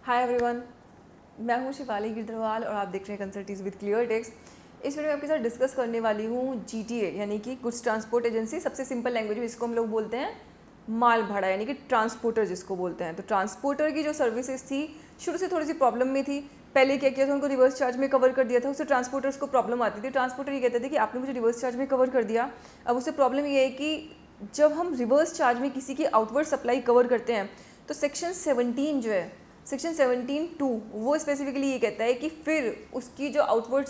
Hi everyone, मैं हूँ शिवाली गिरधरवाल और आप देख रहे हैं कंसल्टीज विद क्लियर टेक्स्ट। इस वीडियो में आपके साथ डिस्कस करने वाली हूँ GTA यानी कि गुड्स ट्रांसपोर्ट एजेंसी। सबसे सिंपल लैंग्वेज में इसको हम लोग बोलते हैं माल भाड़ा यानी कि ट्रांसपोर्टर जिसको बोलते हैं। तो ट्रांसपोर्टर की जो सर्विसेज थी शुरू से थोड़ी सी प्रॉब्लम में थी। पहले क्या किया था, उनको रिवर्स चार्ज में कवर कर दिया था, उससे ट्रांसपोर्टर्स को प्रॉब्लम आती थी। ट्रांसपोर्टर ये कहते थे कि आपने मुझे रिवर्स चार्ज में कवर कर दिया। अब उससे प्रॉब्लम ये है कि जब हम रिवर्स चार्ज में किसी की आउटवर्ड सप्लाई कवर करते हैं तो सेक्शन 17 जो है, सेक्शन 17(2) वो स्पेसिफिकली ये कहता है कि फिर उसकी जो आउटवर्ड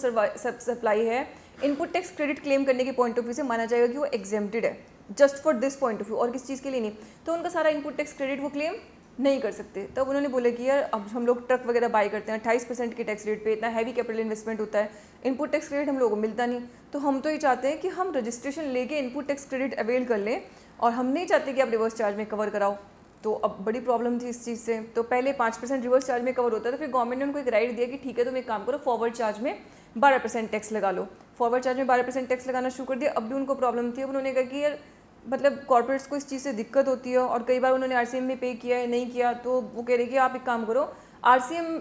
सप्लाई है इनपुट टैक्स क्रेडिट क्लेम करने के पॉइंट ऑफ व्यू से माना जाएगा कि वो एग्जेम्प्टेड है, just for this point of view, और किसी चीज़ के लिए नहीं। तो उनका सारा इनपुट टैक्स क्रेडिट वो क्लेम नहीं कर सकते। तब उन्होंने बोला कि यार अब हम लोग ट्रक वगैरह बाई करते हैं 28% के टैक्स रेट पे, इतना हैवी कैपिटल इन्वेस्टमेंट होता है, इनपुट टैक्स क्रेडिट हम लोगों को मिलता नहीं। तो हम तो ये चाहते हैं कि हम रजिस्ट्रेशन लेके इनपुट टैक्स क्रेडिट अवेल कर लें, और हम नहीं चाहते कि आप रिवर्स चार्ज में कवर कराओ। तो अब बड़ी प्रॉब्लम थी इस चीज़ से। तो पहले 5% रिवर्स चार्ज में कवर होता था, फिर गवर्नमेंट ने उनको एक राइट दिया कि ठीक है तुम एक काम करो, फॉरवर्ड चार्ज में 12% टैक्स लगा लो। फॉरवर्ड चार्ज में 12% टैक्स लगाना शुरू कर दिया। अब भी उनको प्रॉब्लम थी। अब उन्होंने कहा कि यार मतलब कॉर्पोरेट्स को इस चीज़ से दिक्कत होती है, और कई बार उन्होंने RCM में पे किया है, नहीं किया, तो वो कह रहे कि आप एक काम करो RCM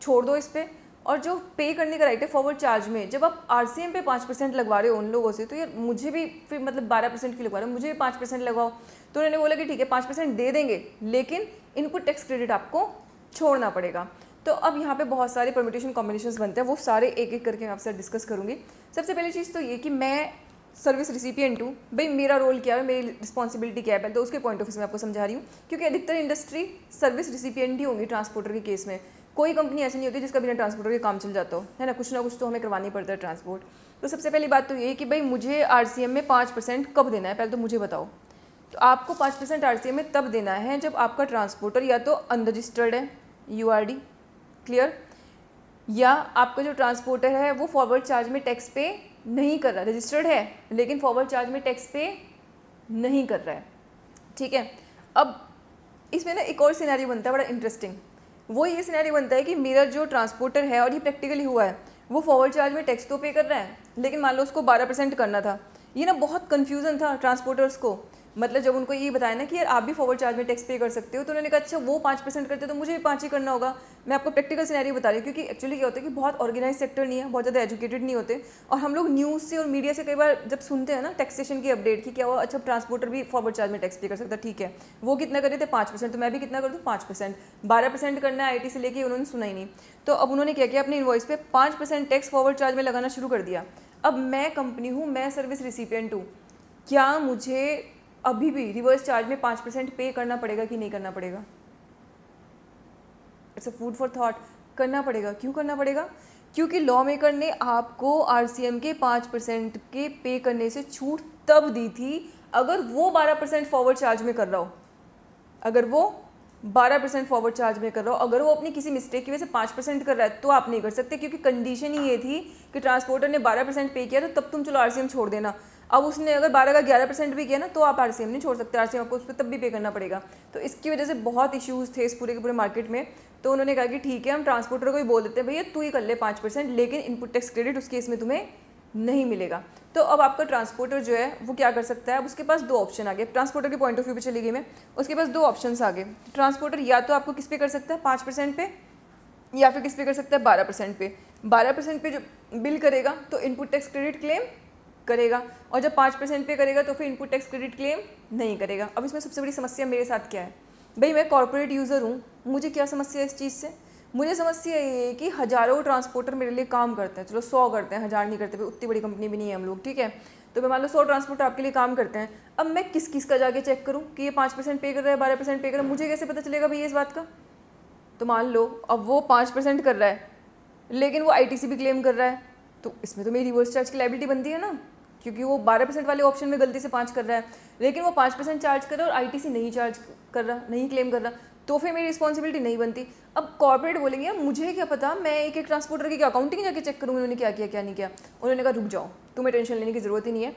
छोड़ दो इस पर, और जो पे करने का राइट है फॉरवर्ड चार्ज में, जब आप RCM पे 5% लगवा रहे हो उन लोगों से, तो यार मुझे भी फिर मतलब 12% की लगवा रहे हो, मुझे भी 5% लगाओ। तो उन्होंने बोला कि ठीक है 5% दे देंगे, लेकिन इनपुट टैक्स क्रेडिट आपको छोड़ना पड़ेगा। तो अब यहाँ पे बहुत सारे परम्यूटेशन कॉम्बिनेशंस बनते हैं, वो सारे एक एक करके मैं आपसे डिस्कस करूँगी। सबसे पहली चीज़ तो ये कि मैं सर्विस रिसिपिएंट हूँ, भाई मेरा रोल क्या है, मेरी रिस्पॉन्सिबिलिटी क्या है, तो उसके पॉइंट ऑफ व्यू से मैं आपको समझा रही हूँ। क्योंकि अधिकतर इंडस्ट्री सर्विस रिसिपिएंट ही होंगी ट्रांसपोर्टर के केस में। कोई कंपनी ऐसी नहीं होती जिसका बिना ट्रांसपोर्टर के काम चल जाता हो, है ना कुछ तो हमें करवानी पड़ता है ट्रांसपोर्ट। तो सबसे पहली बात तो ये कि भाई मुझे RCM में 5% कब देना है, पहले तो मुझे बताओ। तो आपको 5% RCM में तब देना है जब आपका ट्रांसपोर्टर या तो अनरजिस्टर्ड है, URD, क्लियर, या आपका जो ट्रांसपोर्टर है वो फॉरवर्ड चार्ज में टैक्स पे नहीं कर रहा, रजिस्टर्ड है लेकिन फॉरवर्ड चार्ज में टैक्स पे नहीं कर रहा है। ठीक है, अब इसमें ना एक और सिनेरियो बनता है बड़ा इंटरेस्टिंग। वो ये सिनेरियो बनता है कि मेरा जो ट्रांसपोर्टर है, और ये प्रैक्टिकली हुआ है, वो फॉरवर्ड चार्ज में टैक्स तो पे कर रहा है, लेकिन मान लो उसको 12% करना था। ये ना बहुत कन्फ्यूज़न था ट्रांसपोर्टर्स को। मतलब जब उनको ये बताया ना कि यार आप भी फॉरवर्ड चार्ज में टैक्स पे कर सकते हो, तो उन्होंने कहा अच्छा वो 5% करते तो मुझे भी 5 ही करना होगा। मैं आपको प्रैक्टिकल सिनेरियो बता रही हूँ, क्योंकि एक्चुअली क्या होता है कि बहुत ऑर्गेनाइज सेक्टर नहीं है, बहुत ज़्यादा एजुकेटेड नहीं होते, और हम लोग न्यूज़ से और मीडिया से कई बार जब सुनते हैं ना टैक्सेशन की अपडेट की क्या हुआ, अच्छा ट्रांसपोर्टर भी फॉरवर्ड चार्ज में टैक्स पे कर सकता है, ठीक है वो कितना कर रहे थे 5%, तो मैं भी कितना कर दूँ 5%। 12% करना है IT से लेके, उन्होंने सुना ही नहीं। तो अब उन्होंने क्या किया, अपने इनवॉइस पे 5% टैक्स फॉरवर्ड चार्ज में लगाना शुरू कर दिया। अब मैं कंपनी हूँ, मैं सर्विस रिसिपिएंट हूँ, क्या मुझे अभी भी रिवर्स चार्ज में 5% पे करना पड़ेगा कि नहीं करना पड़ेगा? It's a food for thought. करना पड़ेगा। क्यों करना पड़ेगा? क्योंकि लॉ मेकर ने आपको RCM के 5% के पे करने से छूट तब दी थी अगर वो 12% फॉरवर्ड चार्ज में कर रहा हो, अगर वो 12% फॉरवर्ड चार्ज में कर रहा हो। अगर वो अपनी किसी मिस्टेक की वजह से 5% कर रहा है तो आप नहीं कर सकते, क्योंकि कंडीशन ही ये थी कि ट्रांसपोर्टर ने 12% पे किया तो तब तुम चलो RCM छोड़ देना। अब उसने अगर 12 का 11% भी किया ना तो आप RCM नहीं छोड़ सकते, RCM आपको उस पर तब भी पे करना पड़ेगा। तो इसकी वजह से बहुत इश्यूज़ थे इस पूरे के पूरे मार्केट में। तो उन्होंने कहा कि ठीक है हम ट्रांसपोर्टर को ही बोल देते हैं भैया तू ही कर ले 5%, लेकिन इनपुट टैक्स क्रेडिट उस केस में तुम्हें नहीं मिलेगा। तो अब आपका ट्रांसपोर्टर जो है वो क्या कर सकता है, अब उसके पास 2 ऑप्शन आ गए। ट्रांसपोर्टर के पॉइंट ऑफ व्यू पे चली गई मैं, उसके पास 2 ऑप्शंस आ गए। ट्रांसपोर्टर या तो आपको किस पे कर सकता है 5% पे, या फिर किस पे कर सकता है 12% पे। 12% पे जो बिल करेगा तो इनपुट टैक्स क्रेडिट क्लेम करेगा, और जब 5% पे करेगा तो फिर इनपुट टैक्स क्रेडिट क्लेम नहीं करेगा। अब इसमें सबसे बड़ी समस्या मेरे साथ क्या है, भाई मैं कॉर्पोरेट यूज़र हूँ, मुझे क्या समस्या है इस चीज़ से? मुझे समस्या ये है कि हज़ारों ट्रांसपोर्टर मेरे लिए काम करते हैं, चलो 100 करते हैं, 1000 नहीं करते, भाई उतनी बड़ी कंपनी भी नहीं है हम लोग, ठीक है। तो मैं मान लो 100 ट्रांसपोर्टर आपके लिए काम करते हैं। अब मैं किस किस का जाके चेक करूँ कि ये 5% पे कर रहा है, 12% पे कर रहा है, मुझे कैसे पता चलेगा भैया इस बात का? तो मान लो अब वो 5% कर रहा है लेकिन वो ITC भी क्लेम कर रहा है, तो इसमें तो मेरी रिवर्स चार्ज की लायबिलिटी बनती है ना, क्योंकि वो 12% वाले ऑप्शन में गलती से 5 कर रहा है, लेकिन वो 5% चार्ज कर रहा है और ITC नहीं चार्ज कर रहा, नहीं क्लेम कर रहा, तो फिर मेरी रिस्पॉन्सिबिलिटी नहीं बनती। अब कॉर्पोरेट बोलेंगे मुझे क्या पता, मैं एक एक ट्रांसपोर्टर की क्या अकाउंटिंग जाके चेक करूँगी उन्होंने क्या किया क्या नहीं किया। उन्होंने कहा रुक जाओ, तुम्हें टेंशन लेने की ज़रूरत ही नहीं है।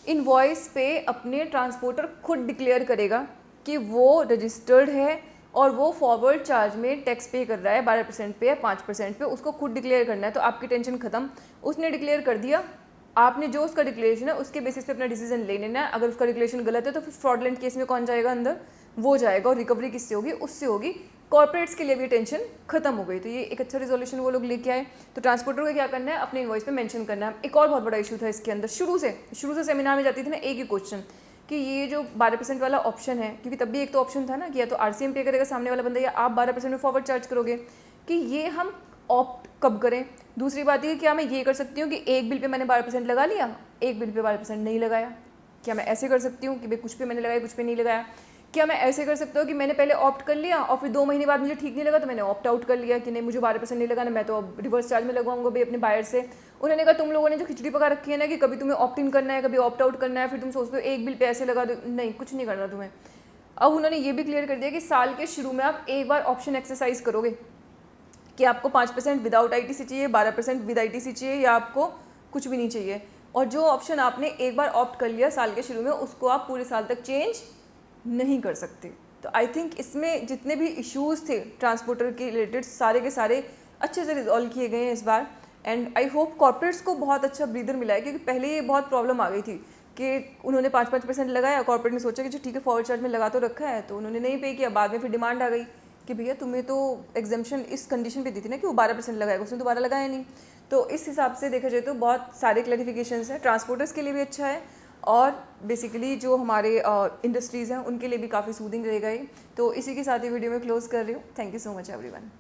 इनवॉइस पे अपने ट्रांसपोर्टर खुद डिक्लेयर करेगा कि वो रजिस्टर्ड है और वो फॉरवर्ड चार्ज में टैक्स पे कर रहा है, 12% पे या 5% पे, उसको खुद डिक्लेयर करना है। तो आपकी टेंशन खत्म। उसने डिक्लेयर कर दिया, आपने जो उसका डिक्लेरेशन है उसके बेसिस पे अपना डिसीजन ले लेना है। अगर उसका डिक्लेरेशन गलत है तो फिर फ्रॉडलेंट केस में कौन जाएगा अंदर? वो जाएगा और रिकवरी किससे होगी, उससे होगी। कॉर्पोरेट्स के लिए भी टेंशन खत्म हो गई, तो ये एक अच्छा रिजोल्यूशन वो लोग लेके आए। तो ट्रांसपोर्टर को क्या करना है, अपने इनवॉइस पे मेंशन करना है। एक और बहुत बड़ा इशू था इसके अंदर, शुरू से सेमिनार में जाती थी ना एक ही क्वेश्चन कि ये जो 12% वाला ऑप्शन है, क्योंकि तब भी एक तो ऑप्शन था ना कि या तो RCM पे करेगा सामने वाला बंदा या आप 12% में फॉरवर्ड चार्ज करोगे, कि ये हम ऑप्ट कब करें। दूसरी बात ये, क्या मैं ये कर सकती हूँ कि एक बिल पे मैंने 12% लगा लिया, एक बिल पे 12% नहीं लगाया। क्या मैं ऐसे कर सकती हूँ कि भाई कुछ पे मैंने लगाया कुछ पे नहीं लगाया। क्या मैं ऐसे कर सकता हूँ कि मैंने पहले ऑप्ट कर लिया और फिर 2 महीने बाद मुझे ठीक नहीं लगा तो मैंने ऑप्ट आउट कर लिया कि नहीं मुझे 12% नहीं लगाना, मैं तो अब रिवर्स चार्ज में लगवाऊंगा भाई अपने बायर से। उन्होंने कहा तुम लोगों ने जो खिचड़ी पका रखी है ना कि कभी तुम्हें ऑप्ट इन करना है कभी ऑप्ट आउट करना है, फिर तुम सोचते हो एक बिल पे ऐसे लगा दो, नहीं कुछ नहीं करना तुम्हें। अब उन्होंने ये भी क्लियर कर दिया कि साल के शुरू में आप एक बार ऑप्शन एक्सरसाइज करोगे कि आपको 5% विदाउट ITC चाहिए, 12% विद ITC चाहिए, या आपको कुछ भी नहीं चाहिए। और जो ऑप्शन आपने एक बार ऑप्ट कर लिया साल के शुरू में, उसको आप पूरे साल तक चेंज नहीं कर सकते। तो आई थिंक इसमें जितने भी इश्यूज़ थे ट्रांसपोर्टर के रिलेटेड सारे के सारे अच्छे से रिजॉल्व किए गए हैं इस बार। एंड आई होप कॉर्पोरेट्स को बहुत अच्छा ब्रीदर मिला है, क्योंकि पहले ये बहुत प्रॉब्लम आ गई थी कि उन्होंने 5% लगाया, कॉर्पोरेट ने सोचा कि ठीक है फॉरवर्ड चार्ज में लगा तो रखा है, तो उन्होंने नहीं पे किया। बाद में फिर डिमांड आ गई कि भैया तुम्हें तो एग्जाम्पशन इस कंडीशन पे दी थी ना कि वो 12% लगाएगा, उसने दोबारा लगाया नहीं। तो इस हिसाब से देखा जाए तो बहुत सारे क्लैरिफिकेशंस हैं, ट्रांसपोर्टर्स के लिए भी अच्छा है और बेसिकली जो हमारे इंडस्ट्रीज़ हैं उनके लिए भी काफ़ी सूदिंग रहेगा ये। तो इसी के साथ ही वीडियो में क्लोज कर रही हूँ। Thank you so much everyone.